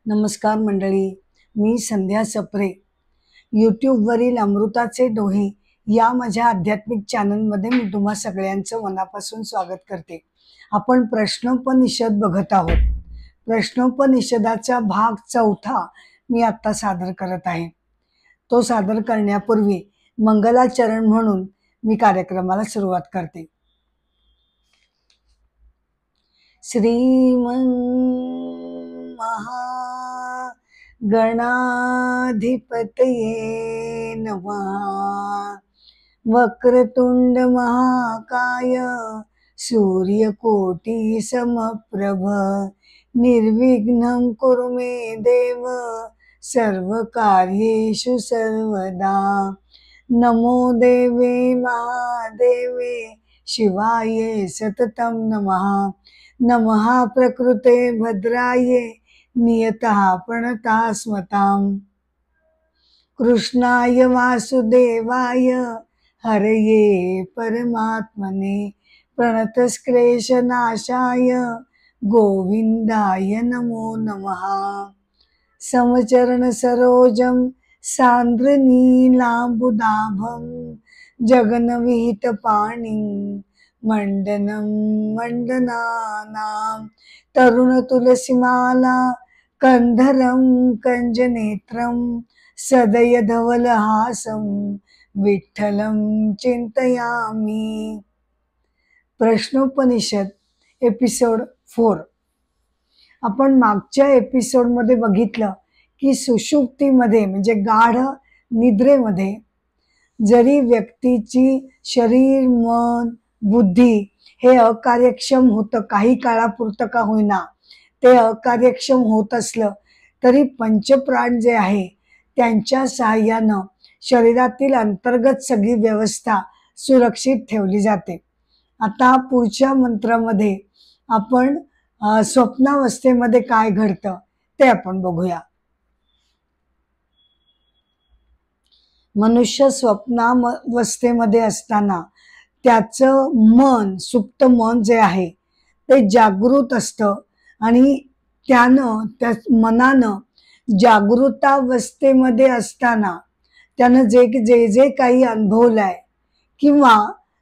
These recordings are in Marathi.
नमस्कार मंडळी, मी संध्या सप्रे. यूट्यूबवरील अमृताचे डोहे या माझ्या आध्यात्मिक चॅनलमध्ये मी तुम्हा सगळ्यांचं मनापासून स्वागत करते. आपण प्रश्नोपनिषद बघत आहोत. प्रश्नोपनिषदाचा भाग 4 मी आता सादर करत आहे. तो सादर करण्यापूर्वी मंगलाचरण म्हणून मी कार्यक्रमाला सुरुवात करते. श्रीमन गणाधिपतये नमः. वक्रतुंड महाकाय सूर्यकोटि समप्रभ निर्विघ्नं कुरु मे देव सर्वकार्येषु सर्वदा. नमो देवे महादेवे शिवाय सततं नमः. नमः प्रकृते भद्राये नियतः प्रणतः स्मताम्. कृष्णाय वासुदेवाय हरये परमात्मने प्रणतक्लेशनाशाय गोविंदाय नमो नमः. समचरण सरोजं सान्द्रनीलाम्बुदाभं जगन्विहित पाणिं मंडनं मंडनानां तरुण तुलसीमाला कंधरं कंजनेत्रं सदय धवलहासं विठ्ठलं चिंतयामि. प्रश्नोपनिषद एपिसोड 4. आपण मागच्या एपिसोडमध्ये बघितलं की सुषुप्तीमध्ये म्हणजे गाढ निद्रेमध्ये जरी व्यक्तीची शरीर मन बुद्धी हे अकार्यक्षम होतं, काही काळापुरतं का होईना ते अकार्यक्षम होत असलं तरी पंचप्राण जे आहे त्यांच्या सहाय्यानं शरीरातील अंतर्गत सगळी व्यवस्था सुरक्षित ठेवली जाते. आता पुढच्या मंत्रामध्ये आपण स्वप्नावस्थेमध्ये काय घडतं ते आपण बघूया. मनुष्य स्वप्नावस्थेमध्ये असताना त्याचं मन, सुप्त मन जे आहे ते जागृत असतं आणि त्यानं त्या मनानं जागृतावस्थेमध्ये असताना त्यानं जे काही अनुभवलंय किंवा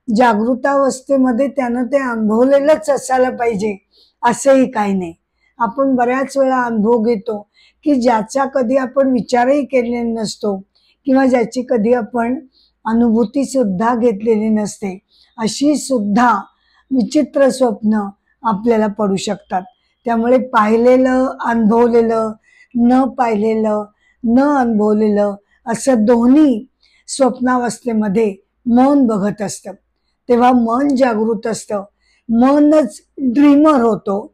जागृतावस्थेमध्ये त्यानं ते अनुभवलेलंच असायला पाहिजे असंही काही नाही. आपण बऱ्याच वेळा अनुभव घेतो की ज्याचा कधी आपण विचारही केलेला नसतो किंवा ज्याची कधी आपण अनुभूती सुद्धा घेतलेली नसते, अशी सुद्धा विचित्र स्वप्न आपल्याला पडू शकतात. त्यामुळे पाहिलेलं, अनुभवलेलं, न पाहिलेलं, न अनुभवलेलं असं दोन्ही स्वप्नावस्थेमध्ये मन बघत असतं. तेव्हा मन जागृत असतं, मनच ड्रीमर होतो,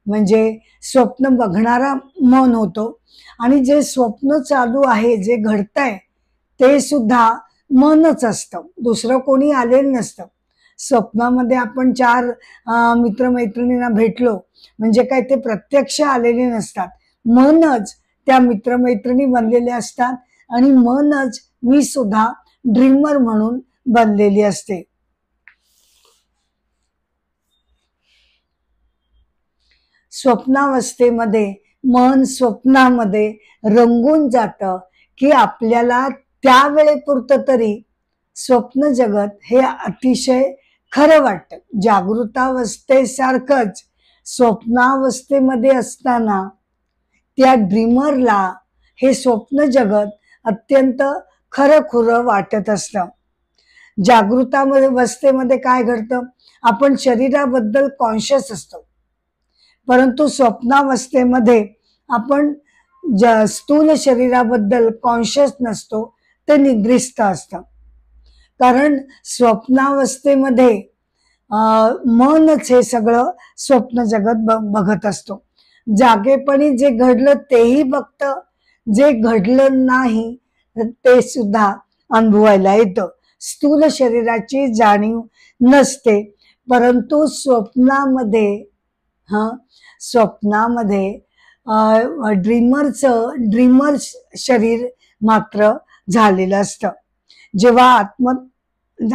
म्हणजे स्वप्न बघणारा मन होतो. आणि जे स्वप्न चालू आहे, जे घडतंय ते सुद्धा मनच असतं, दुसरं कोणी आलेलं नसतं. स्वप्नामध्ये आपण 4 मित्रमैत्रिणींना भेटलो म्हणजे काय ते प्रत्यक्ष आलेले नसतात, मनच त्या मित्रमैत्रिणी बनलेले असतात आणि मनच मी सुद्धा ड्रीमर म्हणून बनलेली असते. स्वप्नावस्थेमध्ये मन स्वप्नामध्ये रंगून जातं की आपल्याला त्यावेळेपुरतं तरी स्वप्न जगत हे अतिशय खरं वाटतं. जागृतावस्थेसारखंच स्वप्नावस्थेमध्ये असताना त्या ड्रीमरला हे स्वप्न जगत अत्यंत खरं वाटत असतं. जागृतावस्थेमध्ये काय घडतं, आपण शरीराबद्दल कॉन्शियस असतो, परंतु स्वप्नावस्थेमध्ये आपण स्थूल शरीराबद्दल कॉन्शियस नसतो, ते निद्रिस्त असतं. कारण स्वप्नावस्थेमध्ये मनच हे सगळं स्वप्न जगत बघत असतो. जागेपणी जे घडलं तेही बघतं, जे घडलं नाही ते सुद्धा अनुभवायला येतं. स्थूल शरीराची जाणीव नसते, परंतु स्वप्नामध्ये ड्रीमर शरीर मात्र झालेलं असतं. जेव्हा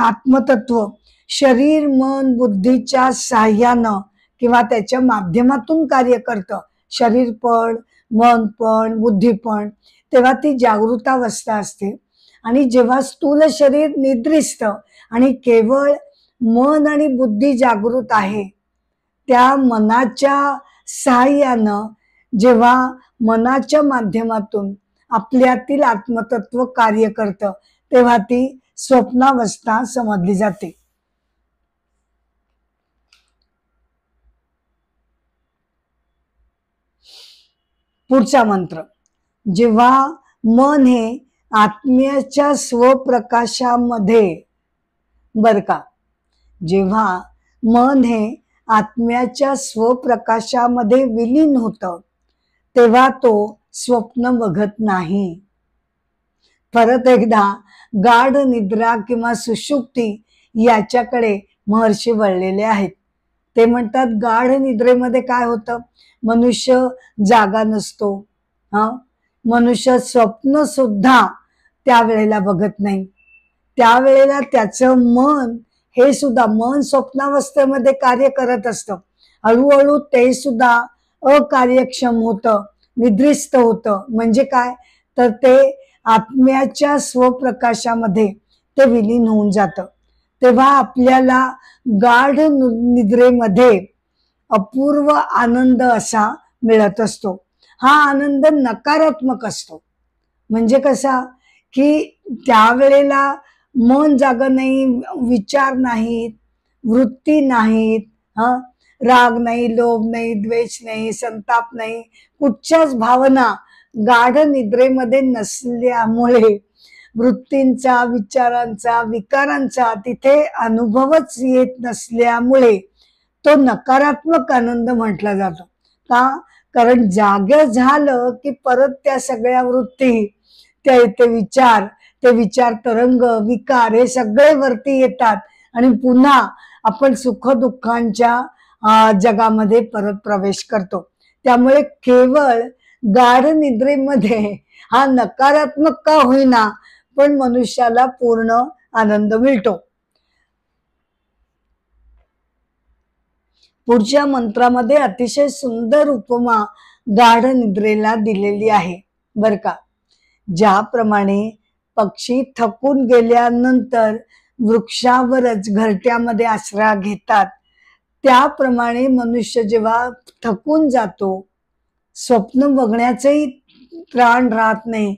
आत्मतत्व शरीर मन बुद्धीच्या साह्यानं किंवा त्याच्या माध्यमातून कार्य करतं, शरीर पण मन पण बुद्धी पण, तेव्हा ती जागृतावस्था असते. आणि जेव्हा स्थूल शरीर निद्रिस्त आणि केवळ मन आणि बुद्धी जागृत आहे, त्या मनाच्या सहाय्यानं जेव्हा मनाच्या माध्यमातून आपल्यातील आत्मतत्व कार्य करतं, तेव्हा ती स्वप्नावस्था समजली जाते. पुढचा मंत्र. जेव्हा मन हे आत्म्याच्या स्वप्रकाशामध्ये, बर का, जेव्हा मन हे आत्म्याच्या स्वप्रकाशामध्ये विलीन होतं, तेव्हा तो स्वप्न बघत नाही. परत एकदा गाढ निद्रा किंवा सुषुप्ती याच्याकडे महर्षी वळलेले आहेत. ते म्हणतात गाढ निद्रेमध्ये काय होतं, मनुष्य जागा नसतो. मनुष्य स्वप्न सुद्धा त्यावेळेला बघत नाही. त्यावेळेला त्याचं मन हे सुद्धा, मन स्वप्नावस्थेमध्ये कार्य करत असतं. हळूहळू ते सुद्धा अकार्यक्षम होतं, निद्रिस्त होतं. म्हणजे काय, तर ते आत्म्याच्या स्वप्रकाशामध्ये ते विलीन होऊन जातं. तेव्हा आपल्याला गाढ निद्रेमध्ये अपूर्व आनंद असा मिळत असतो. हा आनंद नकारात्मक असतो. म्हणजे कसा, की त्यावेळेला मन जाग नाही, विचार नाहीत, वृत्ती नाहीत, राग नाही, लोभ नाही, द्वेष नाही, संताप नाही, कुठच्याच भावना गाढ निद्रेमध्ये नसल्यामुळे वृत्तींचा, विचारांचा, विकारांचा तिथे अनुभवच येत नसल्यामुळे तो नकारात्मक आनंद म्हटला जातो. का, कारण जागे झालं की परत त्या सगळ्या वृत्ती, ते विचार तरंग, विकार हे सगळे वरती येतात आणि पुन्हा आपण सुख दुःखांच्या जगामध्ये परत प्रवेश करतो. त्यामुळे केवळ गाढ निद्रेमध्ये हा नकारात्मक का होईना, पण मनुष्याला पूर्ण आनंद मिळतो. पुढच्या मंत्रामध्ये अतिशय सुंदर उपमा गाढ निद्रेला दिलेली आहे, बर का. ज्याप्रमाणे पक्षी थकून गेल्यानंतर वृक्षावरच घरट्यामध्ये आसरा घेतात, त्याप्रमाणे मनुष्य जेव्हा थकून जातो, स्वप्न बघण्याचंही त्राण राहत नाही,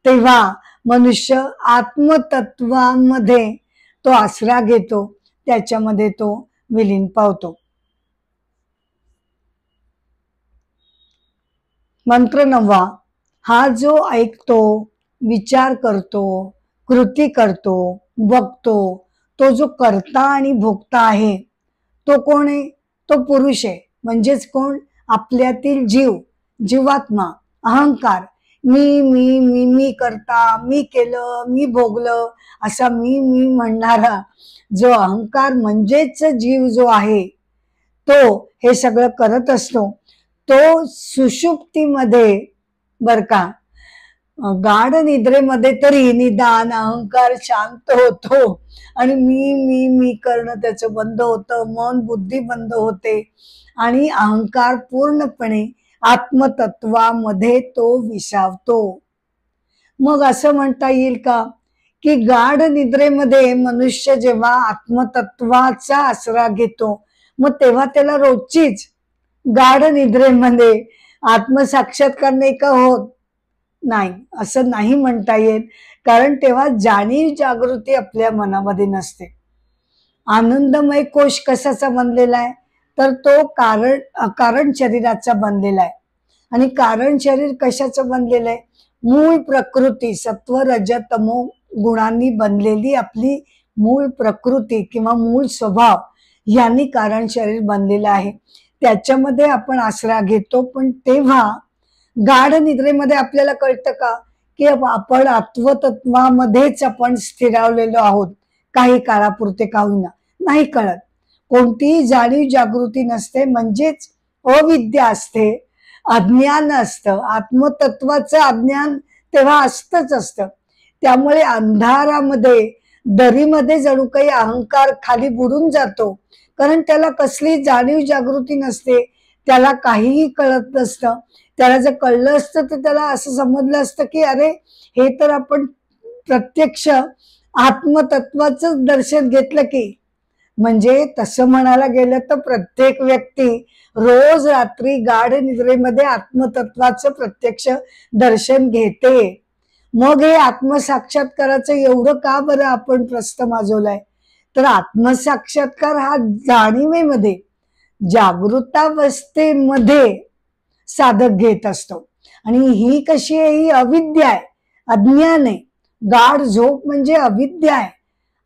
तेव्हा मनुष्य आत्मतत्वामध्ये तो आसरा घेतो, त्याच्यामध्ये तो विलीन पावतो. मंत्र 9. हा जो ऐकतो, विचार करतो, कृती करतो, बघतो, तो जो कर्ता आणि भोक्ता आहे, तो कोण आहे, तो पुरुष आहे. म्हणजेच कोण, आपल्यातील जीव, जीवात्मा, अहंकार. मी मी मी मी करता, मी केलं, मी भोगलं, असा मी मी म्हणणारा जो अहंकार म्हणजेच जीव जो आहे, तो हे सगळं करत असतो. तो सुषुप्तीमध्ये, बर का, गाढ निद्रेमध्ये तरी निदान अहंकार शांत होतो आणि मी मी मी करणं त्याचं बंद होतं, मन बुद्धी बंद होते आणि अहंकार पूर्णपणे आत्मतत्वामध्ये तो विसावतो. मग असं म्हणता येईल का, की गाढ निद्रेमध्ये मनुष्य जेव्हा आत्मतत्वाचा आसरा घेतो, मग तेव्हा त्याला रोजचीच गाढ निद्रेमध्ये आत्मसाक्षात्कार नाही का होत? नाही, असं नाही म्हणता येत. कारण तेव्हा जाणीव जागृती आपल्या मनामध्ये नसते. आनंदमय कोश कशाचा बनलेला आहे, तर तो कारण शरीराचा बनलेला आहे. आणि कारण शरीर कशाचं बनलेलं आहे, मूळ प्रकृती, सत्व रज तमो गुणांनी बनलेली आपली मूळ प्रकृती किंवा मूळ स्वभाव यांनी कारण शरीर बनलेलं आहे. त्याच्यामध्ये आपण आसरा घेतो. पण तेव्हा गाढ निद्रेमध्ये आपल्याला कळतं का, की आपण आत्मतत्वामध्येच आपण स्थिरावलेलो आहोत, काही काळापुरते का होईना. नाही कळत, कोणतीही जाणीव जागृती नसते, म्हणजेच अविद्या असते, अज्ञान असतं. आत्मतत्वाचं अज्ञान तेव्हा असतच असतं. त्यामुळे अंधारामध्ये, दरीमध्ये जणू काही अहंकार खाली बुडून जातो, कारण त्याला कसली जाणीव जागृती नसते, त्याला काहीही कळत नसतं. त्याला जर कळलं असतं तर त्याला असं समजलं असतं की अरे हे तर आपण प्रत्यक्ष आत्मतत्वाचं दर्शन घेतलं की. म्हणजे तसं म्हणायला गेलं तर प्रत्येक व्यक्ती रोज रात्री गाढ निद्रेमध्ये आत्मतत्वाचं प्रत्यक्ष दर्शन घेते. मग हे आत्मसाक्षात्काराचं एवढं का बरं आपण प्रस्त माजवलाय? तर आत्मसाक्षात्कार हा जाणीवेमध्ये, जागृतावस्थेमध्ये साधक घेत असतो. आणि ही कशी आहे? ही अविद्या आहे, अज्ञान आहे. गाढ झोप म्हणजे अविद्या आहे.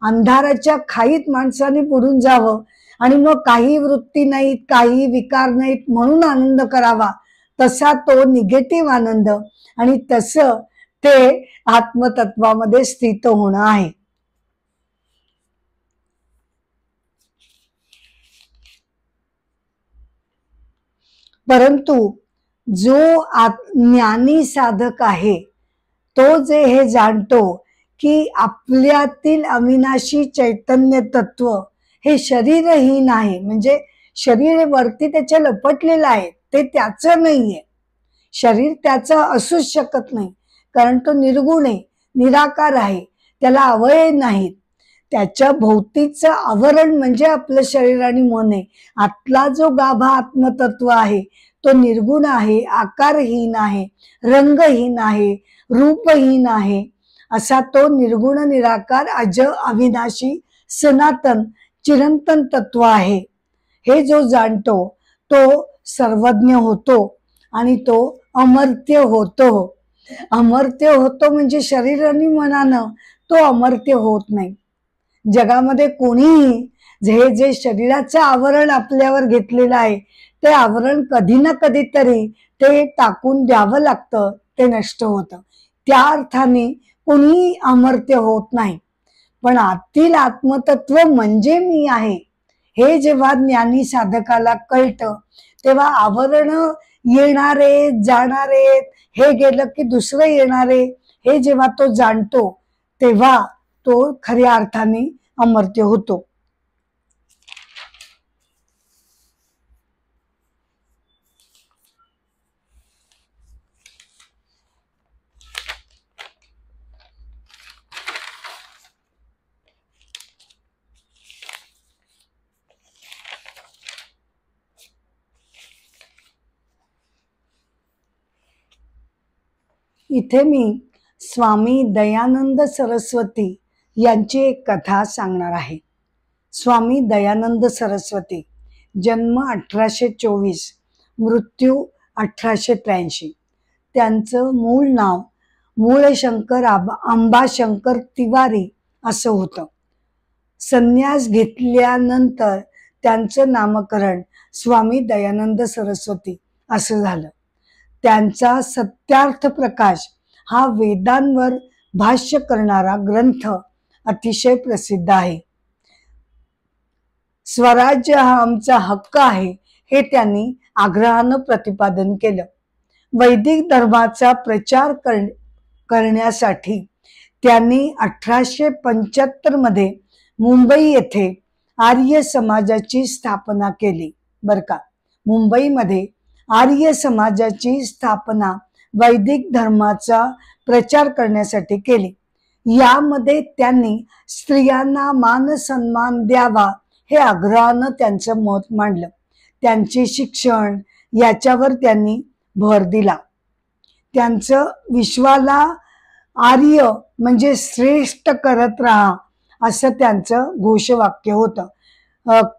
अंधाराच्या खाईत माणसाने बुडून जावं आणि मग काही वृत्ती नाहीत, काही विकार नाहीत म्हणून आनंद करावा, तसा तो निगेटिव्ह आनंद. आणि तसं ते आत्मतत्वामध्ये स्थित होणं आहे. परंतु जो ज्ञानी साधक आहे तो जे हे जाणतो की आपल्यातील अविनाशी चैतन्य तत्व हे शरीरहीन आहे, म्हणजे शरीर वरती त्याच्या लपटलेलं आहे, ते त्याचं नाहीये. शरीर त्याचं असूच शकत नाही, कारण तो निर्गुण आहे, निराकार आहे, त्याला अवयव नाहीत. त्याच्या भोवतीचं आवरण म्हणजे आपलं शरीर आणि मन आहे. आतला जो गाभा आत्मतत्व आहे तो निर्गुण आहे, आकारहीन आहे, रंगहीन आहे, रूपहीन आहे. असा तो निर्गुण निराकार अज अविनाशी सनातन चिरंतन तत्व आहे. हे जो जाणतो तो सर्वज्ञ होतो आणि तो अमर्त्य होतो. अमर्त्य होतो म्हणजे शरीर आणि मनानं तो अमर्त्य होत नाही. जगामध्ये कोणीही जे शरीराचं आवरण आपल्यावर घेतलेलं आहे ते आवरण कधी ना कधीतरी ते टाकून द्यावं लागतं, ते नष्ट होतं. त्या अर्थाने कोणीही अमर्त्य होत नाही. पण आतील आत्मतत्व म्हणजे मी आहे हे जेव्हा ज्ञानी साधकाला कळतं तेव्हा आवरण येणारे जाणारे, हे गेलं की दुसरं येणारे, हे जेव्हा तो जाणतो तेव्हा तो खऱ्या अर्थाने अमर्त्य होतो. इथे मी स्वामी दयानंद सरस्वती यांची एक कथा सांगणार आहे. स्वामी दयानंद सरस्वती, जन्म 1824, मृत्यू 1883. त्यांचं मूळ नाव मूळशंकर अंबाशंकर तिवारी असं होतं. संन्यास घेतल्यानंतर त्यांचं नामकरण स्वामी दयानंद सरस्वती असं झालं. त्यांचा सत्यार्थ प्रकाश हा वेदांवर भाष्य करणारा ग्रंथ अतिशय प्रसिद्ध आहे. स्वराज्य हा आमचा हक्क आहे हे त्यांनी आग्रहानं प्रतिपादन केलं. वैदिक धर्माचा प्रचार करण्यासाठी त्यांनी 1875 मध्ये मुंबई येथे आर्य समाजाची स्थापना केली. बर का, मुंबईमध्ये आर्य समाजाची स्थापना वैदिक धर्माचा प्रचार करण्यासाठी केली. यामध्ये त्यांनी स्त्रियांना मान सन्मान द्यावा हे आग्रहानं त्यांचं मत मांडलं. त्यांचे शिक्षण याच्यावर त्यांनी भर दिला. त्यांचं विश्वाला आर्य म्हणजे श्रेष्ठ करत राहा असं त्यांचं घोषवाक्य होतं.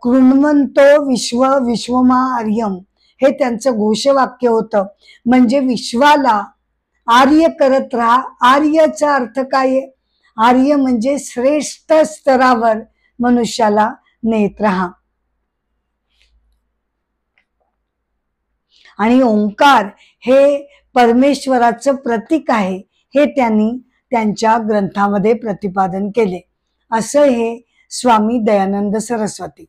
कृण्वन्तो विश्व विश्वमा आर्यम हे त्यांचं घोषवाक्य होतं. म्हणजे विश्वाला आर्य करत राहा. आर्यचा अर्थ काय आहे? आर्य म्हणजे श्रेष्ठ स्तरावर मनुष्याला नेत राहा. आणि ओंकार हे परमेश्वराचं प्रतीक आहे हे त्यांनी त्यांच्या ग्रंथामध्ये प्रतिपादन केले. असं हे स्वामी दयानंद सरस्वती.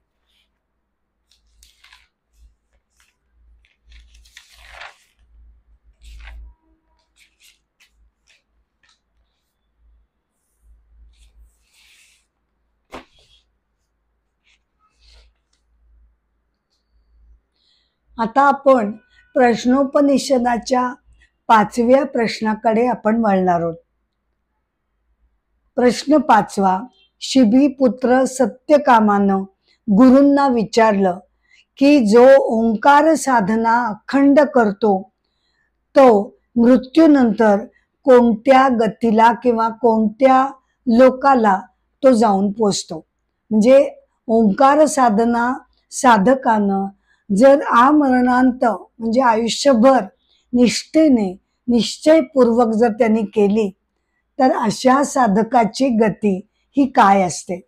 आता आपण प्रश्नोपनिषदाच्या 5व्या प्रश्नाकडे आपण वळणार आहोत. प्रश्न 5वा. शिबी पुत्र सत्यकामानं गुरूंना विचारलं की जो ओंकार साधना अखंड करतो तो मृत्यूनंतर कोणत्या गतीला किंवा कोणत्या लोकाला तो जाऊन पोचतो. म्हणजे ओंकार साधना साधकानं जर आमरणांत म्हणजे आयुष्यभर निष्ठेने निश्चयपूर्वक जर त्यांनी केली तर अशा साधकाची गती ही काय असते.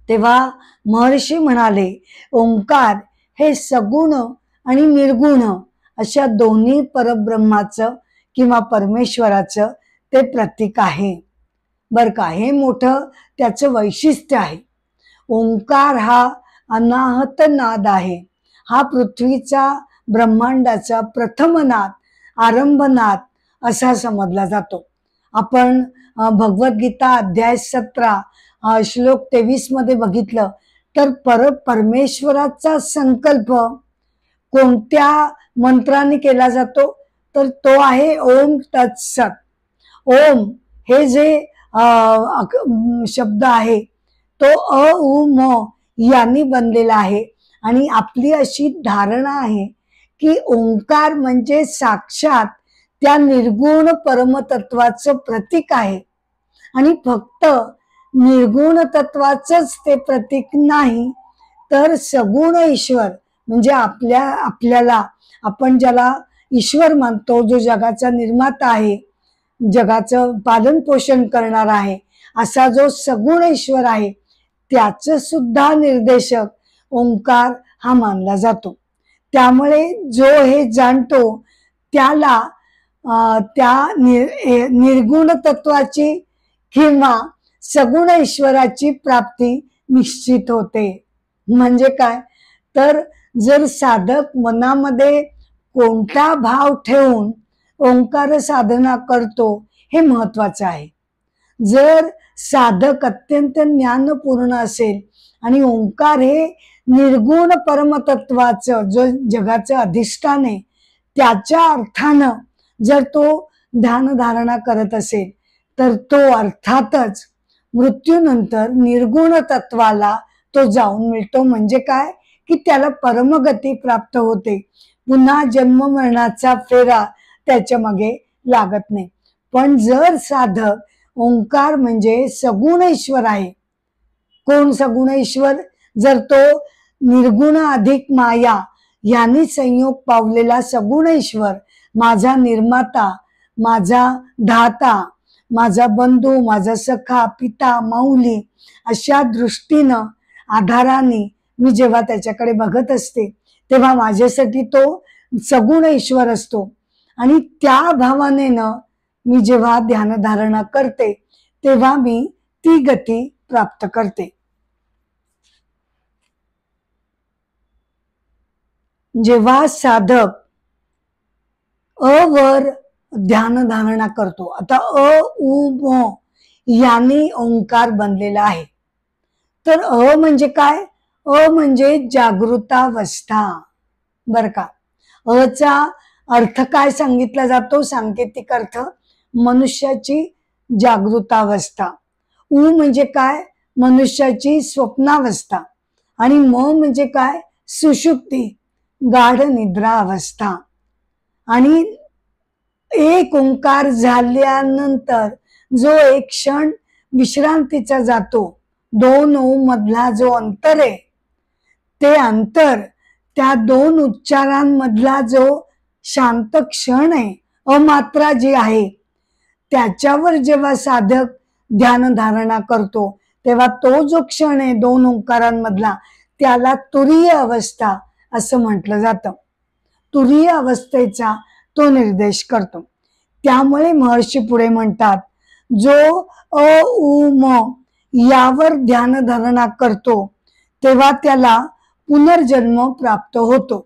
तेव्हा महर्षी म्हणाले, ओंकार हे सगुण आणि निर्गुण अशा दोन्ही परब्रह्माचं किंवा परमेश्वराचं ते प्रतीक आहे बर का. हे मोठं त्याचं वैशिष्ट्य आहे. ओंकार हा अनाहत नाद आहे. हा पृथ्वीचा ब्रह्मांडाचा प्रथम नाद, आरंभनाद असा समजला जातो. आपण भगवद्गीता अध्याय 17 श्लोक 23 मध्ये बघितलं तर परमेश्वराचा संकल्प कोणत्या मंत्राने केला जातो तर तो आहे ओम तत्सत. ओम हे जे शब्द आहे तो अ उ म यांनी बनलेला आहे आणि आपली अशी धारणा आहे की ओंकार म्हणजे साक्षात त्या निर्गुण परमतत्वाचं प्रतीक आहे. आणि फक्त निर्गुण तत्वाचंच ते प्रतीक नाही तर सगुण ईश्वर म्हणजे आपल्याला आपण ज्याला ईश्वर मानतो, जो जगाचा निर्माता आहे, जगाचं पालन पोषण करणार आहे, असा जो सगुण ईश्वर आहे त्याचं सुद्धा निर्देशक ओंकार हा मानला जातो. त्यामुळे जो हे जाणतो त्याला त्या निर्गुण तत्वाची किंवा सगुण ईश्वराची प्राप्ती निश्चित होते. म्हणजे काय तर जर साधक मनामध्ये कोणता भाव ठेवून ओंकार साधना करतो हे महत्वाचं आहे. जर साधक अत्यंत ज्ञानपूर्ण असेल आणि ओंकार हे निर्गुण परमतत्वाचं जो जगाचं अधिष्ठान आहे त्याच्या अर्थानं जर तो ध्यान धारणा करत असेल तर तो अर्थातच मृत्यूनंतर निर्गुण तत्वाला तो जाऊन मिळतो. म्हणजे काय की त्याला परमगती प्राप्त होते. पुन्हा जन्म मरणाचा फेरा त्याच्या मागे लागत नाही. पण जर साधक ओंकार म्हणजे सगुण ईश्वर आहे. कोण सगुण ईश्वर? जर तो निर्गुण अधिक माया यांनी संयोग पावलेला सगुण ईश्वर, माझा निर्माता, माझा धाता, माझा बंधू, माझा सखा, पिता, माऊली अशा दृष्टीनं आधाराने मी जेव्हा त्याच्याकडे बघत असते तेव्हा माझ्यासाठी तो सगुण ईश्वर असतो. आणि त्या भावनेनं मी जेव्हा ध्यानधारणा करते तेव्हा मी ती गती प्राप्त करते. जेव्हा साधक वर ध्यानधारणा करतो, आता अ उ म यांनी ओंकार बनलेला आहे. तर म्हणजे काय? म्हणजे जागृतावस्था बर का. चा अर्थ काय सांगितला जातो? सांकेतिक अर्थ मनुष्याची जागृतावस्था. उ म्हणजे काय? मनुष्याची स्वप्नावस्था. आणि म म्हणजे काय? सुषुप्ती, गाढ निद्रा अवस्था. आणि एक ओंकार झाल्यानंतर जो एक क्षण विश्रांतीचा जातो, दोन ओम मधला जो अंतर आहे ते अंतर, त्या दोन उच्चारांमधला जो शांत क्षण आहे, अमात्रा जी आहे, त्याच्यावर जेव्हा साधक ध्यान धारणा करतो तेव्हा तो जो क्षण आहे दोन ओंकारांमधला त्याला तुरीय अवस्था असं म्हटलं जातं. तुरीय अवस्थेचा तो निर्देश करतो. त्यामुळे महर्षी पुढे म्हणतात, जो अ उ म यावर ध्यान धारणा करतो तेव्हा त्याला पुनर्जन्म प्राप्त होतो.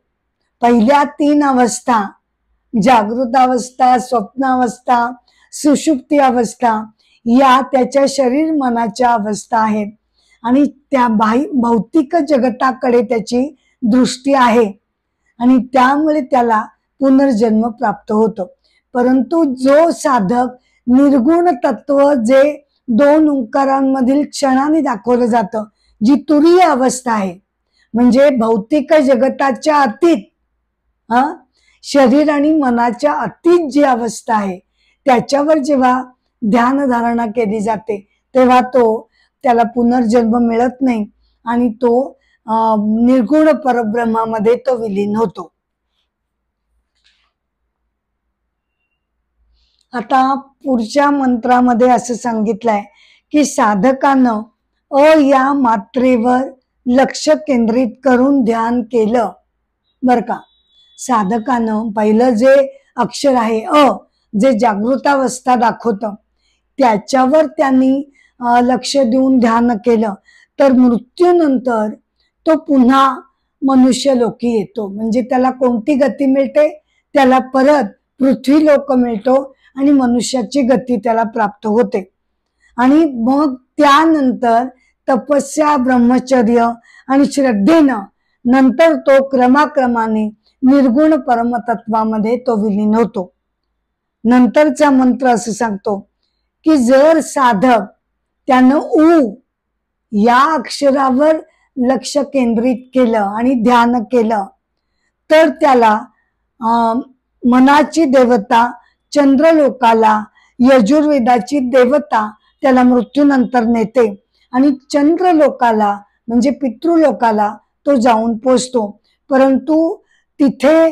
पहिल्या 3 अवस्था, जागृत अवस्था, स्वप्नावस्था, सुषुप्ती अवस्था, या त्याच्या शरीर मनाच्या अवस्था आहेत. आणि त्या भौतिक जगताकडे त्याची दृष्टी आहे आणि त्यामुळे त्याला पुनर्जन्म प्राप्त होतो. परंतु जो साधक निर्गुण तत्व जे दोन ओंकारांमधील क्षणाने दाखवलं जातं, जी तुरीय अवस्था आहे, म्हणजे भौतिक जगताच्या अतीत, शरीर आणि मनाच्या अतीत जी अवस्था आहे, त्याच्यावर जेव्हा ध्यान धारणा केली जाते तेव्हा त्याला पुनर्जन्म मिळत नाही आणि तो निर्गुण परब्रह्मामध्ये तो विलीन होतो. आता पुढच्या मंत्रामध्ये असं सांगितलंय की साधकानं या मात्रेवर लक्ष केंद्रित करून ध्यान केलं. बर का, साधकानं पहिलं जे अक्षर आहे जे जागृतावस्था दाखवतं त्याच्यावर त्यांनी लक्ष देऊन ध्यान केलं तर मृत्यूनंतर तो पुन्हा मनुष्य लोकी येतो. म्हणजे त्याला कोणती गती मिळते? त्याला परत पृथ्वी लोक मिळतो आणि मनुष्याची गती त्याला प्राप्त होते. आणि मग त्यानंतर तपस्या, ब्रह्मचर्य आणि श्रद्धेनं नंतर तो क्रमाक्रमाने निर्गुण परमतत्वामध्ये तो विलीन होतो. नंतरचा मंत्र असं सांगतो की जर साधक त्यानं या अक्षरावर लक्ष केंद्रित केलं आणि ध्यान केलं तर त्याला मनाची देवता चंद्रलोकाला, यजुर्वेदाची देवता त्याला मृत्यूनंतर नेते आणि चंद्रलोकाला म्हणजे पितृलोकाला तो जाऊन पोचतो. परंतु तिथे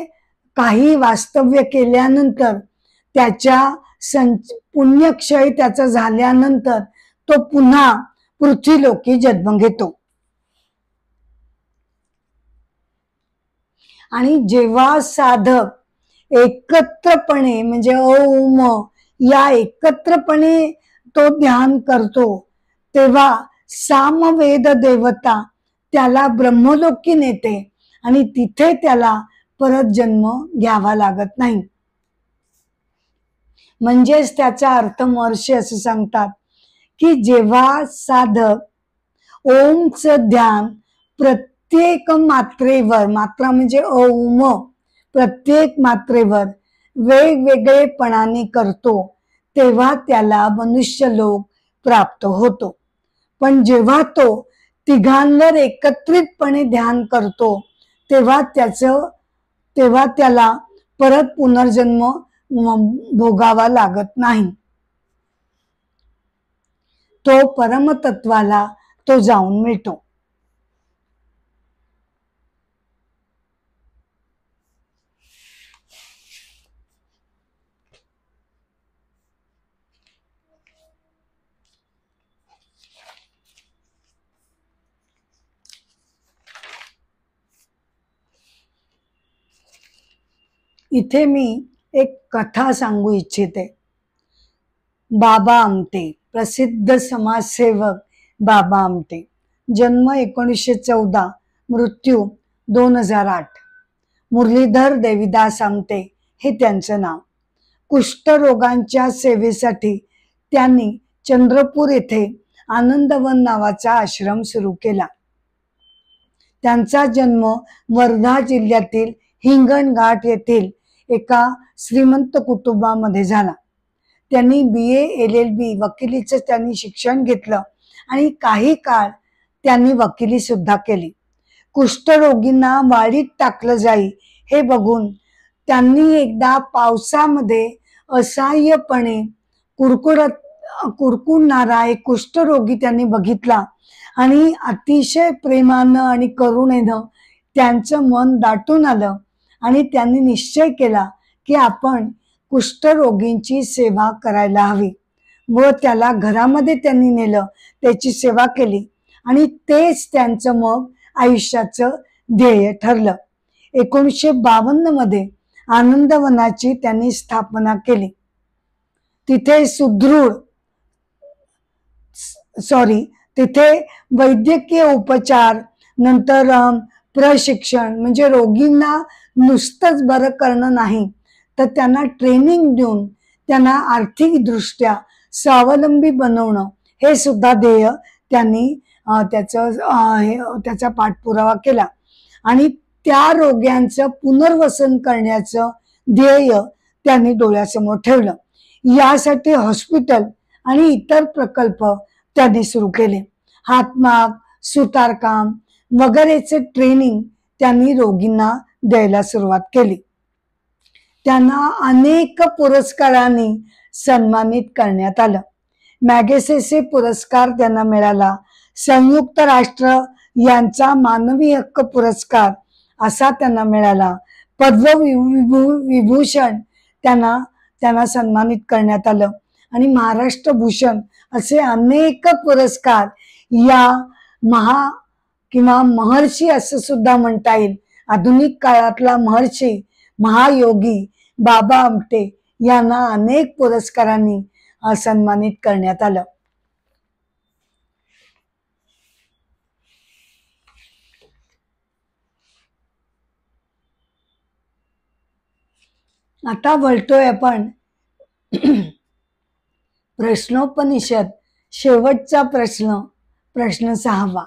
काही वास्तव्य केल्यानंतर त्याच्या पुण्यक्षय त्याचा झाल्यानंतर तो पुन्हा पृथ्वीलोकी जन्म घेतो. आणि जेव्हा साधक एकत्रपणे म्हणजे ओम या एकत्रपणे तो ध्यान करतो तेव्हा सामवेद देवता त्याला ब्रह्मलोकी नेते आणि तिथे त्याला परत जन्म घ्यावा लागत नाही. म्हणजेच त्याचा अर्थ महर्षी असं सांगतात की जेव्हा साधक ओमचं ध्यान प्रत्येक मात्रेवर, मात्रा म्हणजे ओम, प्रत्येक मात्रेवर वेगवेगळेपणाने करतो तेव्हा त्याला मनुष्यलोक प्राप्त होतो. पण जेव्हा तो तिघांवर एकत्रितपणे ध्यान करतो तेव्हा त्याला परत पुनर्जन्म भोगावा लागत नाही. तो परमतत्वाला तो जाऊन मिळतो. इथे मी एक कथा सांगू इच्छिते. बाबा आमटे, प्रसिद्ध समाजसेवक बाबा आमटे, जन्म 1914, मृत्यू 2008. मुरलीधर देविदास आमटे हे त्यांचं नाव. कुष्ठरोगांच्या सेवेसाठी त्यांनी चंद्रपूर येथे आनंदवन नावाचा आश्रम सुरू केला. त्यांचा जन्म वर्धा जिल्ह्यातील हिंगणघाट येथील एका श्रीमंत कुटुंबामध्ये झाला. त्यांनी BA LLB वकिलीचं त्यांनी शिक्षण घेतलं आणि काही काळ त्यांनी वकिली सुद्धा केली. कुष्ठरोगींना वाळीत टाकलं जाई हे बघून त्यांनी एकदा पावसामध्ये असहाय्यपणे कुरकुरणारा एक कुष्ठरोगी त्यांनी बघितला आणि अतिशय प्रेमानं आणि करुणेनं त्यांचं मन दाटून आलं आणि त्यांनी निश्चय केला की आपण कुष्ठरोगींची सेवा करायला हवी. व त्याला घरामध्ये त्यांनी नेलं, त्याची सेवा केली आणि तेच त्यांचं मग आयुष्याचं ध्येय ठरलं. 1952 मध्ये आनंदवनाची त्यांनी स्थापना केली. तिथे तिथे वैद्यकीय उपचार, नंतर प्रशिक्षण म्हणजे रोगींना नुसतंच बरं करणं नाही तर त्यांना ट्रेनिंग देऊन त्यांना आर्थिकदृष्ट्या स्वावलंबी बनवणं हे सुद्धा ध्येय त्यांनी त्याचा पाठपुरावा केला. आणि त्या रोग्यांचं पुनर्वसन करण्याचं ध्येय त्यांनी डोळ्यासमोर ठेवलं. यासाठी हॉस्पिटल आणि इतर प्रकल्प त्यांनी सुरू केले. हातमाग, सुतारकाम वगैरेचे ट्रेनिंग त्यांनी रोगींना द्यायला सुरुवात केली. त्यांना अनेक पुरस्कारांनी सन्मानित करण्यात आलं. मॅगेसेसे पुरस्कार त्यांना मिळाला. संयुक्त राष्ट्र यांचा मानवी हक्क पुरस्कार असा त्यांना मिळाला. पद्मविभूषण त्यांना सन्मानित करण्यात आलं आणि महाराष्ट्र भूषण असे अनेक पुरस्कार या किंवा महर्षी असं सुद्धा म्हणता येईल, आधुनिक काळातला महर्षी महायोगी बाबा आमटे यांना अनेक पुरस्कारांनी सन्मानित करण्यात आलं. आता वळतोय आपण प्रश्नोपनिषद शेवटचा प्रश्न 6वा.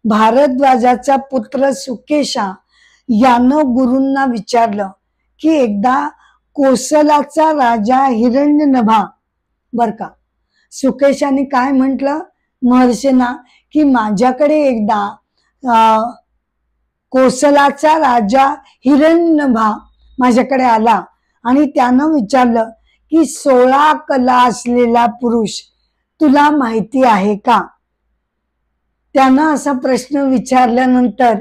भारद्वाजाचा पुत्र सुकेशा यानं गुरूंना विचारलं की एकदा कोसलाचा राजा हिरण्यनभा, बर का, सुकेशाने काय म्हटलं महर्षींना की माझ्याकडे एकदा कोसलाचा राजा हिरण्यनभा माझ्याकडे आला आणि त्यानं विचारलं की 16 कला असलेला पुरुष तुला माहिती आहे का. त्यानं असा प्रश्न विचारल्यानंतर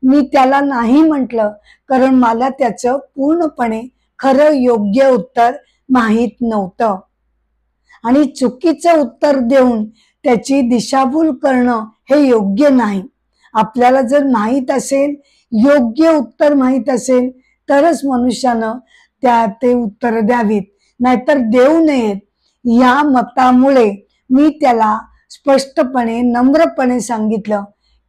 मी त्याला नाही म्हटलं, कारण मला त्याचं पूर्णपणे खरं योग्य उत्तर माहीत नव्हतं आणि चुकीचं उत्तर देऊन त्याची दिशाभूल करणं हे योग्य नाही. आपल्याला जर माहीत असेल, योग्य उत्तर माहीत असेल तरच मनुष्यानं ते उत्तर द्यावीत, नाहीतर देऊ नयेत. या मतामुळे मी त्याला स्पष्टपणे नम्रपणे सांगितलं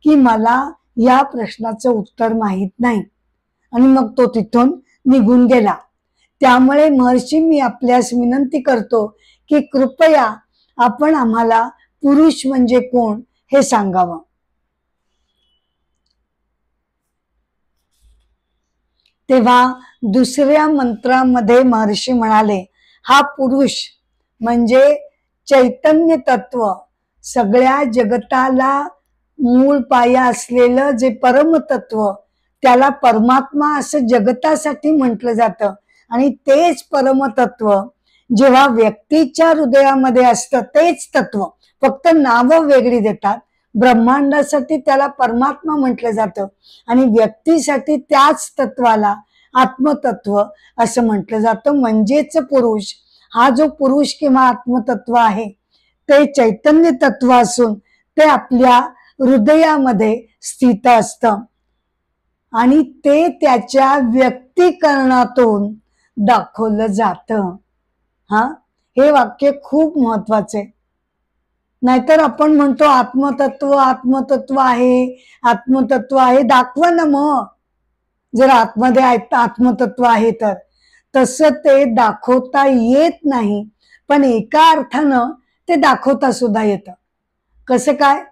की मला या प्रश्नाचं उत्तर माहीत नाही आणि मग तो तिथून निघून गेला. त्यामुळे महर्षी मी आपल्यास विनंती करतो की कृपया आपण आम्हाला पुरुष म्हणजे कोण हे सांगावं. तेव्हा दुसऱ्या मंत्रामध्ये महर्षी म्हणाले, हा पुरुष म्हणजे चैतन्य तत्व, सगळ्या जगताला मूळ पाया असलेलं जे परमतत्व, त्याला परमात्मा असं जगतासाठी म्हटलं जातं. आणि तेच परमतत्व जेव्हा व्यक्तीच्या हृदयामध्ये असतं तेच तत्व, फक्त नावं वेगळी देतात. ब्रह्मांडासाठी त्याला परमात्मा म्हटलं जातं आणि व्यक्तीसाठी त्याच तत्वाला आत्मतत्व असं म्हटलं जातं. म्हणजेच पुरुष, हा जो पुरुष किंवा आत्मतत्व आहे ते चैतन्य तत्व असून ते आपल्या हृदयामध्ये स्थित असतं आणि ते त्याच्या व्यक्तीकरणातून दाखवलं जातं. हे वाक्य खूप महत्वाचे. नाहीतर आपण म्हणतो आत्मतत्व आत्मतत्व आहे, आत्मतत्व आहे, दाखवा ना मग. जर आतमध्ये आत्मतत्व आहे तर तसं ते दाखवता येत नाही, पण एका अर्थानं ते दाखवता सुद्धा येतं. कसं काय,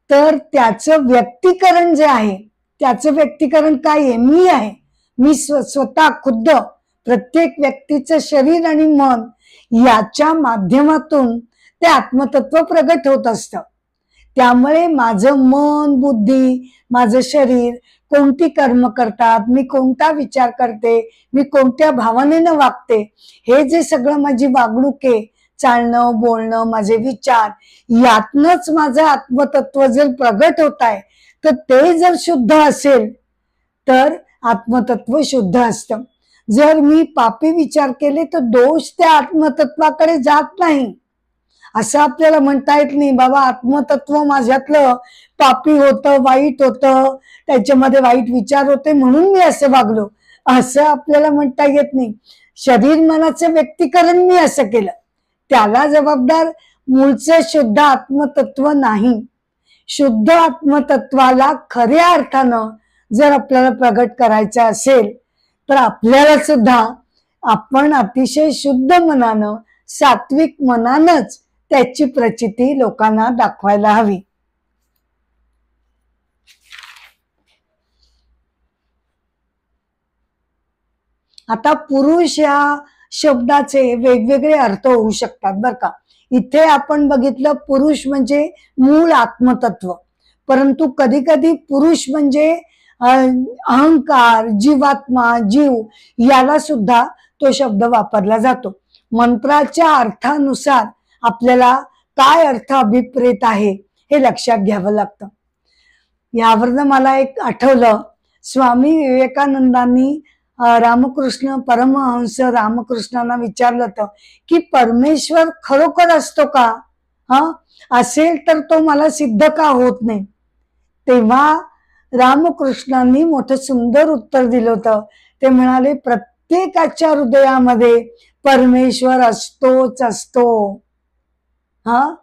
तर त्याचं व्यक्तीकरण जे आहे, त्याचं व्यक्तीकरण काय आहे, मी आहे. मी स्वतः खुद्द प्रत्येक व्यक्तीचं शरीर आणि मन याच्या माध्यमातून ते आत्मतत्व प्रगट होत असतं. त्यामुळे माझं मन, बुद्धी, माझं शरीर कोणती कर्म करतात, मी कोणता विचार करते, मी कोणत्या भावनेनं वागते, हे जे सगळं माझी वागणूक आहे, चालणं बोलणं, माझे विचार, यातनच माझं आत्मतत्व जर प्रगट होत आहे, तर ते जर शुद्ध असेल तर आत्मतत्व शुद्ध असतं. जर मी पापी विचार केले तर दोष त्या आत्मतत्वाकडे जात नाही. असं आपल्याला म्हणता येत नाही बाबा आत्मतत्व माझ्यातलं पापी होतं, वाईट होतं, त्याच्यामध्ये वाईट विचार होते म्हणून मी असं वागलो, असं आपल्याला म्हणता येत नाही. शरीर मनाचं व्यक्तीकरण मी असं केलं, त्याला जबाबदार मूळचं शुद्ध आत्मतत्व नाही. शुद्ध आत्मतत्वाला खऱ्या अर्थानं जर आपल्याला प्रगट करायचं असेल तर आपल्याला सुद्धा आपण अतिशय शुद्ध मनानं, सात्विक मनानंच त्याची प्रचिती लोकांना दाखवायला हवी. आता पुरुष या शब्दाचे वेगवेगळे अर्थ होऊ शकतात बरं का. इथे आपण बघितलं पुरुष म्हणजे मूळ आत्मतत्व, परंतु कधी कधी पुरुष म्हणजे अहंकार, जीवात्मा, जीव याला सुद्धा तो शब्द वापरला जातो. मंत्राच्या अर्थानुसार आपल्याला काय अर्थ अभिप्रेत आहे हे लक्षात घ्यावं लागतं. यावरनं मला एक आठवलं, स्वामी विवेकानंदांनी रामकृष्ण परमहंस रामकृष्णांना विचारलं होतं की परमेश्वर खरोखर असतो का, हा असेल तर तो मला सिद्ध का होत नाही. तेव्हा रामकृष्णांनी मोठं सुंदर उत्तर दिलं होतं. ते म्हणाले प्रत्येकाच्या हृदयामध्ये परमेश्वर असतोच असतो, हा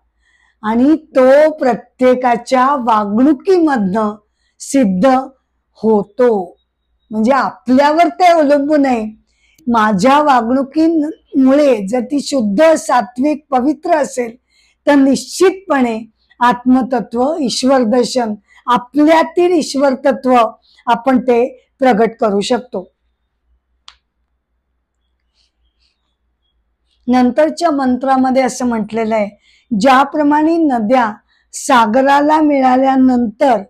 आणि तो प्रत्येकाच्या वागणुकीमधनं सिद्ध होतो. म्हणजे आपल्यावर ते अवलंबून आहे. माझ्या वागणुकीमुळे जर ती शुद्ध, सात्विक, पवित्र असेल तर निश्चितपणे आत्मतत्व, ईश्वर दर्शन, आपल्यातील ईश्वर तत्व आपण ते प्रगट करू शकतो. नंतरच्या मंत्रामध्ये असं म्हटलेलं आहे, ज्याप्रमाणे नद्या सागराला मिळाल्यानंतर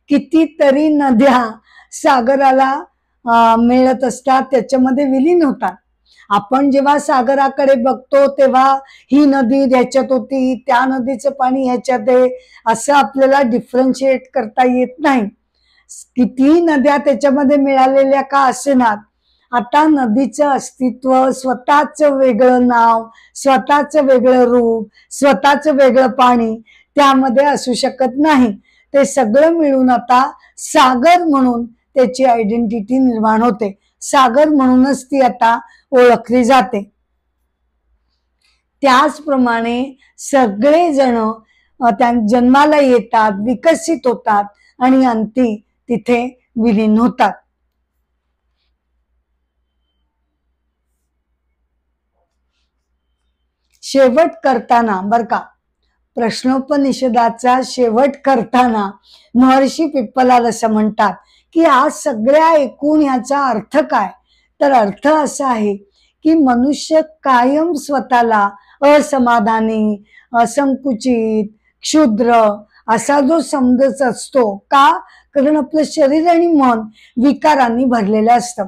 कितीतरी नद्या सागराला मिळत असतात, त्याच्यामध्ये विलीन होतात. आपण जेव्हा सागराकडे बघतो तेव्हा ही नदी ह्याच्यात होती, त्या नदीचं पाणी ह्याच्यात आहे, असं आपल्याला डिफरन्शिएट करता येत नाही. किती नद्या त्याच्यामध्ये मिळालेल्या का असेनात, आता नदीचं अस्तित्व, स्वतःचं वेगळं नाव, स्वतःचं वेगळं रूप, स्वतःचं वेगळं पाणी त्यामध्ये असू शकत नाही. ते सगळं मिळून आता सागर म्हणून त्याची आयडेंटिटी निर्माण होते. सागर म्हणूनच ती आता ओळखली जाते. त्याचप्रमाणे सगळेजण त्या जन्माला येतात, विकसित होतात आणि अंती तिथे विलीन होतात. शेवट करताना बर का, प्रश्नोपनिषदाचा शेवट करताना महर्षी पिप्पलाद असं म्हणतात की आज सगळ्या एकूण ह्याचा अर्थ काय, तर अर्थ असा आहे की मनुष्य कायम स्वतःला असमाधानी, असंकुचित, क्षुद्र असा जो समजत असतो. का, कारण आपलं शरीर आणि मन विकारांनी भरलेलं असतं.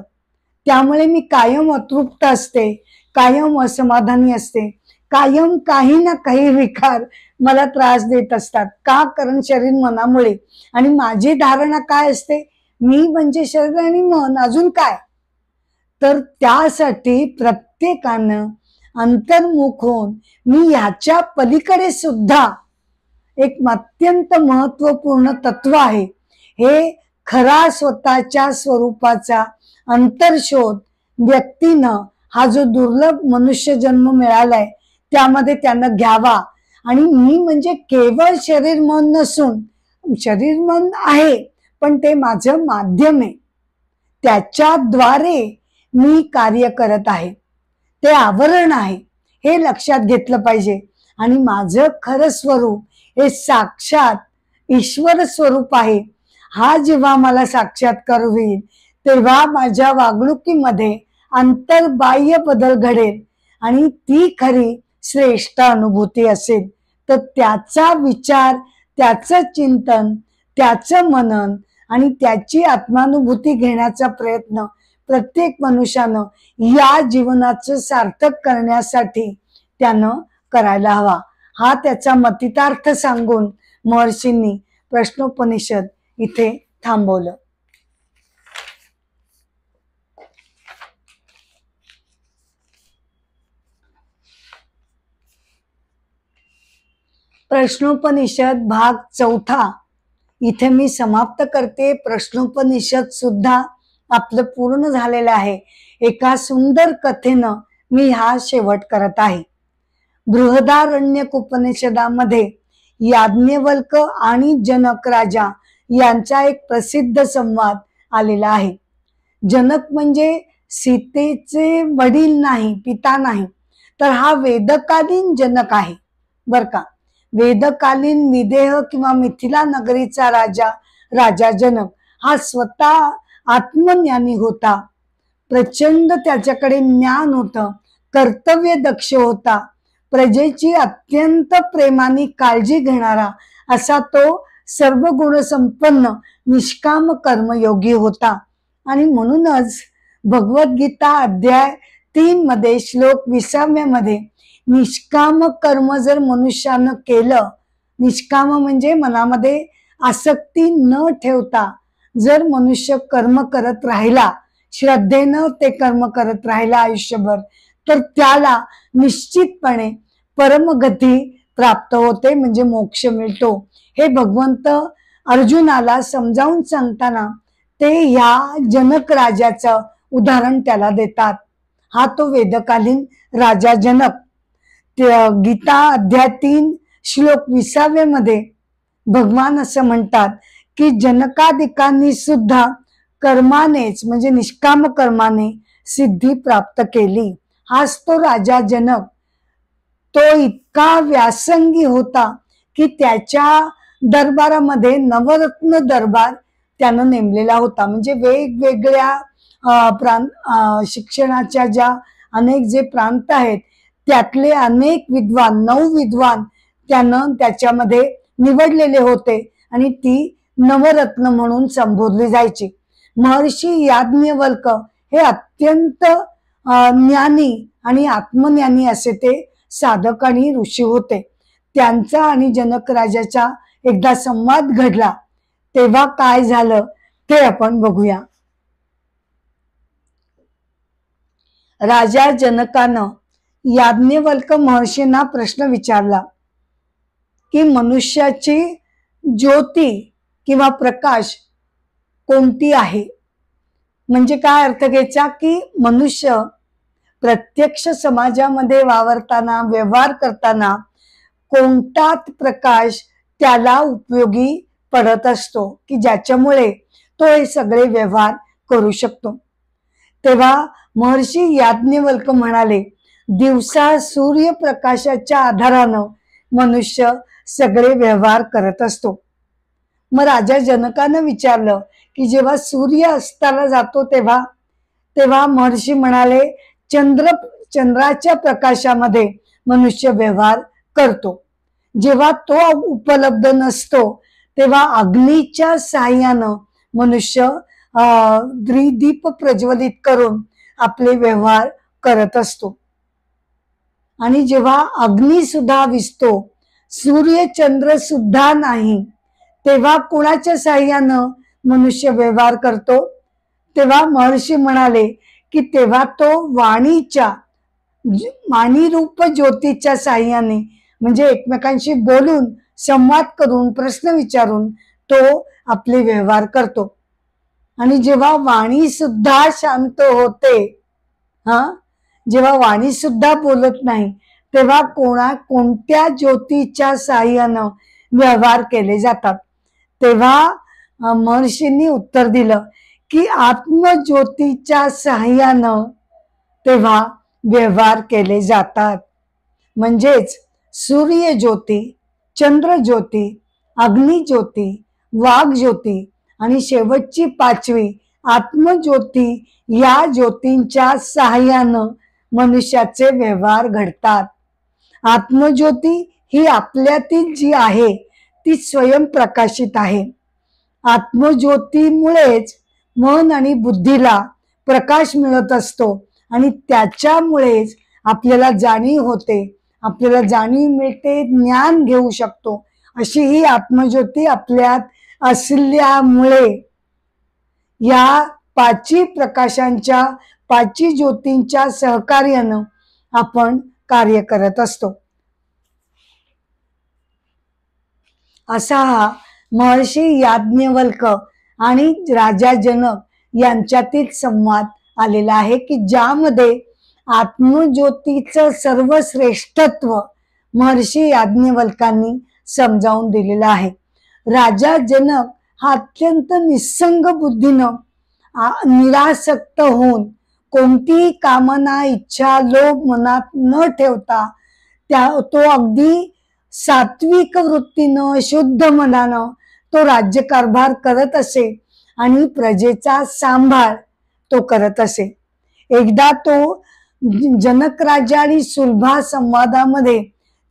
त्यामुळे मी कायम अतृप्त असते, कायम असमाधानी असते, कायम काही ना काही विकार मला त्रास देत असतात. का, कारण शरीर मनामुळे. आणि माझी धारणा काय असते, मी म्हणजे शरीर आणि मन, अजून काय. तर त्यासाठी प्रत्येकानं अंतर्मुख होऊन मी ह्याच्या पलीकडे सुद्धा एक अत्यंत महत्वपूर्ण तत्व आहे, हे खरा स्वतःच्या स्वरूपाचा अंतर्शोध व्यक्तीनं हा जो दुर्लभ मनुष्य जन्म मिळालाय त्यामध्ये त्यानं घ्यावा. आणि मी म्हणजे केवळ शरीर मन नसून, शरीर मन आहे पण ते माझं माध्यम आहे, त्याच्याद्वारे मी कार्य करत आहे, ते आवरण आहे, हे लक्षात घेतलं पाहिजे. आणि माझं खरं स्वरूप हे साक्षात ईश्वर स्वरूप आहे. हा जेव्हा मला साक्षात्कार होईल तेव्हा माझ्या वागणुकीमध्ये अंतर्बाह्य बदल घडेल आणि ती खरी श्रेष्ठ अनुभूती असेल. तर त्याचा विचार, त्याचं चिंतन, त्याचं मनन आणि त्याची आत्मानुभूती घेण्याचा प्रयत्न प्रत्येक मनुष्यानं या जीवनाचं सार्थक करण्यासाठी त्यानं करायला हवा. हा त्याचा मतितार्थ सांगून महर्षींनी प्रश्नोपनिषद इथे थांबवलं. प्रश्नोपनिषद भाग 4 इथे मी समाप्त करते. प्रश्नोपनिषद सुद्धा आपलं पूर्ण झालेलं आहे. एका सुंदर कथेनं मी हा शेवट करत आहे. बृहदारण्यक उपनिषदामध्ये याज्ञवल्क आणि जनक राजा यांचा एक प्रसिद्ध संवाद आलेला आहे. जनक म्हणजे सीतेचे वडील नाही, पिता नाही, तर हा वेदकालीन जनक आहे बर का. वेदकालीन विदेह किंवा मिथिला नगरीचा राजा जनक हा स्वतः आत्मज्ञानी होता. प्रचंड त्याच्याकडे ज्ञान होतं, कर्तव्य दक्ष होता, प्रजेची अत्यंत प्रेमाने काळजी घेणारा असा तो सर्व गुणसंपन्न निष्काम कर्मयोगी होता. आणि म्हणूनच भगवद्गीता अध्याय 3 मध्ये श्लोक 20 मध्ये निष्काम कर्म जर मनुष्यानं केलं, निष्काम म्हणजे मनामध्ये आसक्ती न ठेवता जर मनुष्य कर्म करत राहिला, श्रद्धेनं ते कर्म करत राहिला आयुष्यभर, तर त्याला निश्चितपणे परमगती प्राप्त होते, म्हणजे मोक्ष मिळतो. हे भगवंत अर्जुनाला समजावून सांगताना ते ह्या जनक राजाचं उदाहरण त्याला देतात. हा तो वेदकालीन राजा जनक. गीता अध्याय 3 श्लोक 20 मध्ये भगवान असं म्हणतात की जनकादिकांनी सुद्धा कर्मानेच म्हणजे निष्काम कर्माने सिद्धी प्राप्त केली. हाच तो राजा जनक. तो इतका व्यासंगी होता की त्याच्या दरबारामध्ये नवरत्न दरबार त्यानं नेमलेला होता. म्हणजे वेगवेगळ्या शिक्षणाच्या ज्या अनेक जे प्रांत आहेत त्यातले अनेक विद्वान, 9 विद्वान त्यानं त्याच्यामध्ये निवडलेले होते आणि ती नवरत्न म्हणून संबोधली जायची. महर्षी याज्ञवल्क हे अत्यंत ज्ञानी आणि आत्मज्ञानी असे ते साधक आणि ऋषी होते. त्यांचा आणि जनक राजाचा एकदा संवाद घडला. तेव्हा काय झालं ते आपण बघूया. राजा जनकानं याज्ञवल्क महर्षींना प्रश्न विचारला की मनुष्याची ज्योती किंवा प्रकाश कोणती आहे. म्हणजे काय अर्थ घ्यायचा की मनुष्य प्रत्यक्ष समाजामध्ये वावरताना, व्यवहार करताना कोणताच प्रकाश त्याला उपयोगी पडत असतो की ज्याच्यामुळे तो हे सगळे व्यवहार करू शकतो. तेव्हा महर्षी याज्ञवल्क म्हणाले, दिवसा सूर्यप्रकाशाच्या आधारानं मनुष्य सगळे व्यवहार करत असतो. मग राजा जनकानं विचारलं की जेव्हा सूर्य अस्ताला जातो तेव्हा महर्षी म्हणाले, चंद्राच्या प्रकाशामध्ये मनुष्य व्यवहार करतो. जेव्हा तो उपलब्ध नसतो तेव्हा अग्नीच्या साह्यानं मनुष्य दीप प्रज्वलित करून आपले व्यवहार करत असतो. आणि जेव्हा अग्नी सुद्धा विसतो, सूर्य चंद्र सुद्धा नाही, तेव्हा कुणाच्या साह्यानं मनुष्य व्यवहार करतो. तेव्हा महर्षी म्हणाले की तेव्हा तो वाणी रूप ज्योतीच्या साह्याने म्हणजे एकमेकांशी बोलून, संवाद करून, प्रश्न विचारून तो आपले व्यवहार करतो. आणि जेव्हा वाणी सुद्धा शांत होते, जेव्हा वाणी सुद्धा बोलत नाही, तेव्हा कोणत्या ज्योतीच्या साह्यानं व्यवहार केले जातात. तेव्हा महर्षींनी उत्तर दिलं की आत्मज्योतीच्या साह्यानं तेव्हा व्यवहार केले जातात. म्हणजेच सूर्य ज्योती, चंद्र ज्योती, अग्नी ज्योती, वाघ ज्योती आणि शेवटची 5वी आत्मज्योती या ज्योतींच्या साह्यानं मनुष्याचे व्यवहार घडतात. आत्मज्योती ही आपल्यातील जी आहे ती स्वयंप्रकाशित आहे. आत्मज्योतीमुळेच मन आणि बुद्धीला प्रकाश मिळत असतो आणि त्याच्यामुळेच आपल्याला जाणीव होते, आपल्याला जाणीव मिळते, ज्ञान घेऊ शकतो. अशी ही आत्मज्योती आपल्यात असल्यामुळे या 5 प्रकाशांच्या 5 ज्योतींच्या सहकार्यानं आपण कार्य करत असतो. असा हा महर्षी याज्ञवल्क आणि राजा जनक यांच्यातील संवाद आलेला आहे की ज्यामध्ये आत्मज्योतीचं सर्वश्रेष्ठत्व महर्षी याज्ञवल्कांनी समजावून दिलेलं आहे. राजा जनक हा अत्यंत निस्संग बुद्धीनं निरासक्त होऊन कोणतीही कामना, इच्छा, लोभ मनात न ठेवता तो अगदी सात्विक वृत्तीनं, शुद्ध मनानं तो राज्यकारभार करत असे आणि प्रजेचा सांभाळ तो करत असे. एकदा तो जनक राजा आणि सुलभा संवादामध्ये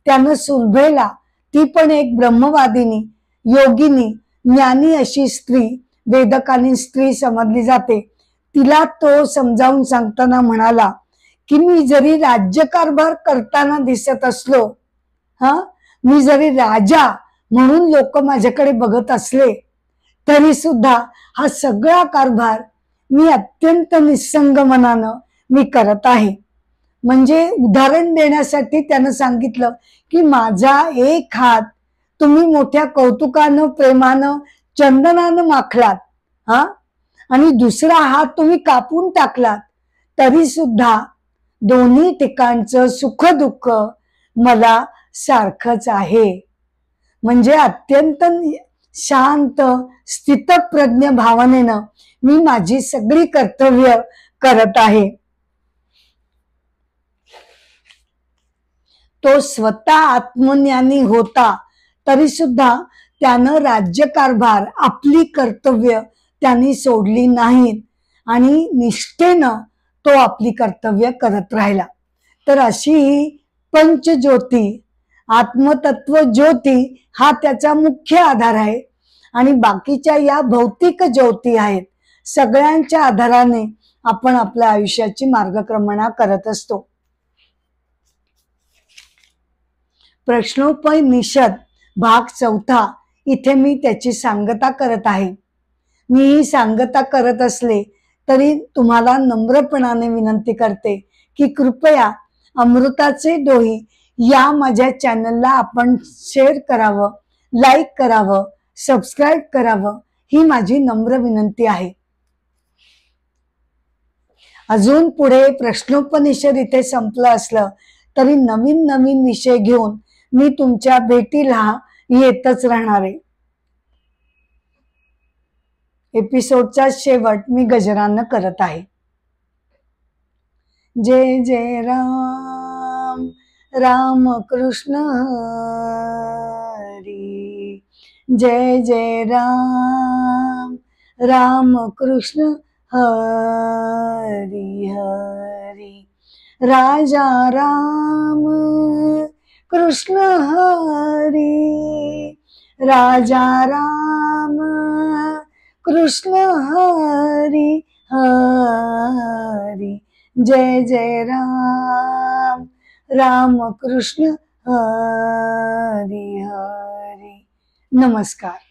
त्यानं सुलभेला, ती पण एक ब्रह्मवादिनी, योगिनी, ज्ञानी अशी स्त्री, वेदकालीन स्त्री समजली जाते, तिला तो समजावून सांगताना म्हणाला की मी जरी राज्यकारभार करताना दिसत असलो, मी जरी राजा म्हणून लोक माझ्याकडे बघत असले, तरी सुद्धा हा सगळा कारभार मी अत्यंत निस्संग मनानं मी करत आहे. म्हणजे उदाहरण देण्यासाठी त्यानं सांगितलं की माझा एक हात तुम्ही मोठ्या कौतुकानं, प्रेमानं, चंदनानं माखलात, आणि दुसरा हात तुम्ही कापून टाकलात, तरी सुद्धा दोन्ही ठिकाणचं सुख दुःख मला सारखंच आहे. म्हणजे अत्यंत शांत स्थितप्रज्ञ भावनेनं मी माझी सगळी कर्तव्य करत आहे. तो स्वतः आत्मज्ञानी होता तरी सुद्धा त्यानं राज्यकारभार, आपली कर्तव्य त्यांनी सोडली नाहीत आणि निष्ठेनं तो आपली कर्तव्य करत राहिला. तर अशी ही पंचज्योती, आत्मतत्व ज्योती हा त्याचा मुख्य आधार आहे आणि बाकीच्या या भौतिक ज्योती आहेत. सगळ्यांच्या आधाराने आपण आपल्या आयुष्याची मार्गक्रमणा करत असतो. प्रश्नोपनिषद भाग 4 इथे मी त्याची सांगता करत आहे. मी ही सांगता करत असले तरी तुम्हाला नम्रपणाने विनंती करते की कृपया अमृताचे डोही या माझ्या चॅनलला आपण शेअर करावं, लाईक करावं, सबस्क्राईब करावं, ही माझी नम्र विनंती आहे. अजून पुढे प्रश्नोपनिषद इथे संपलं असलं तरी नवीन नवीन विषय घेऊन मी तुमच्या भेटीला येतच राहणार आहे. एपिसोडचा शेवट मी गजरानं करत आहे. जय जय राम, राम कृष्ण हरी. जय जय राम, राम कृष्ण हरी हरी. राजा राम कृष्ण हरी, राजा राम कृष्ण हरी हरी. जय जय राम, राम कृष्ण हरी हरी. नमस्कार.